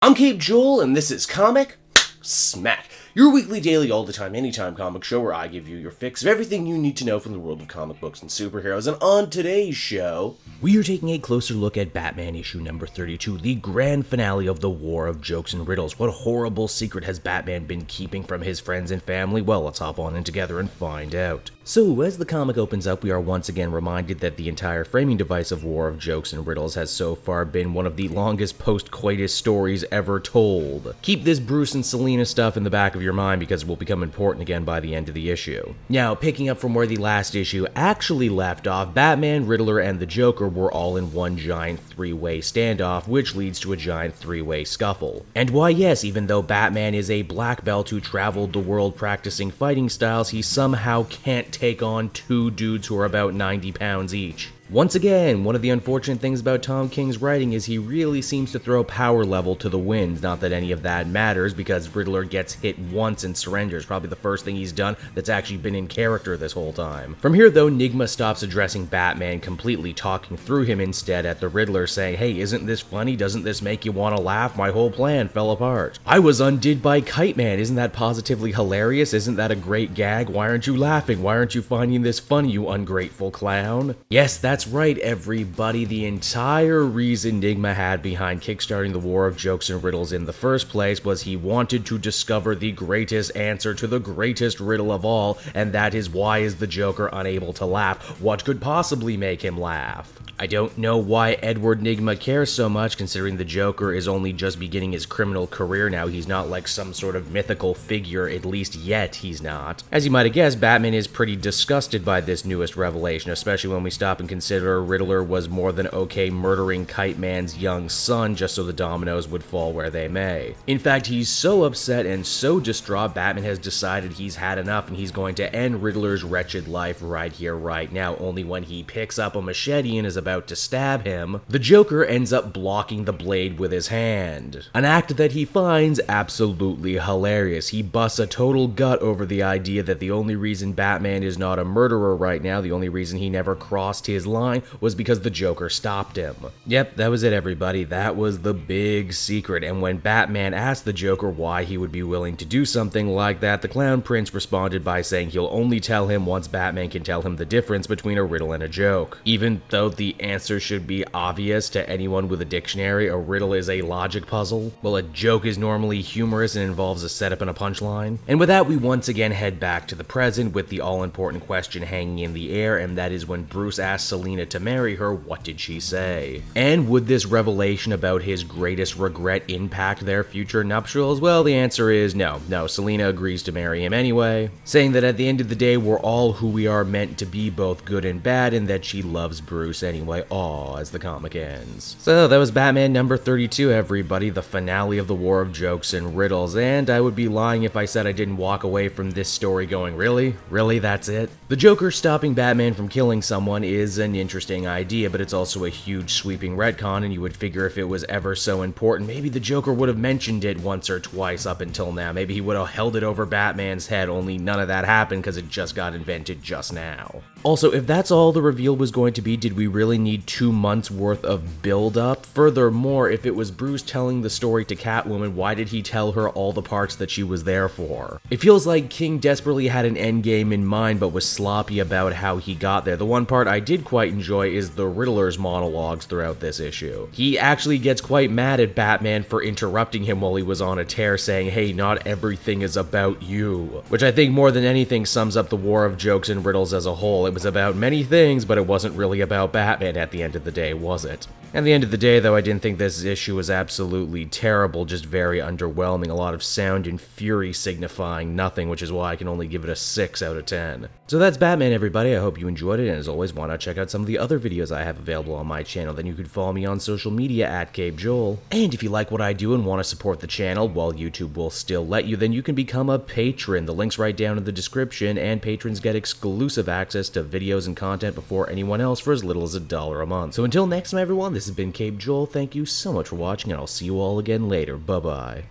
I'm Cape Joel, and this is Comic Smack, your weekly, daily, all-the-time, anytime comic show where I give you your fix of everything you need to know from the world of comic books and superheroes. And on today's show, we are taking a closer look at Batman issue number 32, the grand finale of the War of Jokes and Riddles. What horrible secret has Batman been keeping from his friends and family? Well, let's hop on in together and find out. So, as the comic opens up, we are once again reminded that the entire framing device of War of Jokes and Riddles has so far been one of the longest post-coitus stories ever told. Keep this Bruce and Selina stuff in the back of your mind because it will become important again by the end of the issue. Now, picking up from where the last issue actually left off, Batman, Riddler, and the Joker were all in one giant three-way standoff, which leads to a giant three-way scuffle. And why yes, even though Batman is a black belt who traveled the world practicing fighting styles, he somehow can't take on two dudes who are about 90 pounds each. Once again, one of the unfortunate things about Tom King's writing is he really seems to throw power level to the wind. Not that any of that matters, because Riddler gets hit once and surrenders, probably the first thing he's done that's actually been in character this whole time. From here though, Nigma stops addressing Batman completely, talking through him instead at the Riddler, saying, "Hey, isn't this funny? Doesn't this make you want to laugh? My whole plan fell apart. I was undid by Kite Man. Isn't that positively hilarious? Isn't that a great gag? Why aren't you laughing? Why aren't you finding this funny, you ungrateful clown?" Yes, that's right, everybody. The entire reason Nigma had behind kickstarting the War of Jokes and Riddles in the first place was he wanted to discover the greatest answer to the greatest riddle of all, and that is, why is the Joker unable to laugh? What could possibly make him laugh? I don't know why Edward Nigma cares so much, considering the Joker is only just beginning his criminal career now. He's not like some sort of mythical figure, at least yet he's not. As you might have guessed, Batman is pretty disgusted by this newest revelation, especially when we stop and consider Riddler was more than okay murdering Kite Man's young son just so the dominoes would fall where they may. In fact, he's so upset and so distraught, Batman has decided he's had enough and he's going to end Riddler's wretched life right here, right now. Only when he picks up a machete and is about to stab him, the Joker ends up blocking the blade with his hand. An act that he finds absolutely hilarious. He busts a total gut over the idea that the only reason Batman is not a murderer right now, the only reason he never crossed his line, was because the Joker stopped him. Yep, that was it, everybody. That was the big secret. And when Batman asked the Joker why he would be willing to do something like that, the Clown Prince responded by saying he'll only tell him once Batman can tell him the difference between a riddle and a joke. Even though the answer should be obvious to anyone with a dictionary, a riddle is a logic puzzle, while a joke is normally humorous and involves a setup and a punchline. And with that, we once again head back to the present with the all-important question hanging in the air, and that is when Bruce asks Selina to marry her, what did she say? And would this revelation about his greatest regret impact their future nuptials? Well, the answer is no. No, Selina agrees to marry him anyway, saying that at the end of the day, we're all who we are meant to be, both good and bad, and that she loves Bruce anyway. Aw, as the comic ends. So that was Batman number 32, everybody, the finale of the War of Jokes and Riddles, and I would be lying if I said I didn't walk away from this story going, really? Really, that's it? The Joker stopping Batman from killing someone is an interesting idea, but it's also a huge sweeping retcon, and you would figure if it was ever so important, maybe the Joker would have mentioned it once or twice up until now. Maybe he would have held it over Batman's head, only none of that happened because it just got invented just now. Also, if that's all the reveal was going to be, did we really need 2 months worth of build-up? Furthermore, if it was Bruce telling the story to Catwoman, why did he tell her all the parts that she was there for? It feels like King desperately had an endgame in mind, but was sloppy about how he got there. The one part I did quite enjoy is the Riddler's monologues throughout this issue. He actually gets quite mad at Batman for interrupting him while he was on a tear, saying, "Hey, not everything is about you," which I think more than anything sums up the War of Jokes and Riddles as a whole. It was about many things, but it wasn't really about Batman at the end of the day, was it? At the end of the day, though, I didn't think this issue was absolutely terrible, just very underwhelming. A lot of sound and fury signifying nothing, which is why I can only give it a 6 out of 10. So that's Batman, everybody. I hope you enjoyed it, and as always, why not check out some of the other videos I have available on my channel. Then you could follow me on social media at Cape Joel. And if you like what I do and want to support the channel while YouTube will still let you, then you can become a patron. The link's right down in the description, and patrons get exclusive access to videos and content before anyone else for as little as $1 a month. So until next time, everyone, this has been Cape Joel. Thank you so much for watching, and I'll see you all again later. Bye-bye.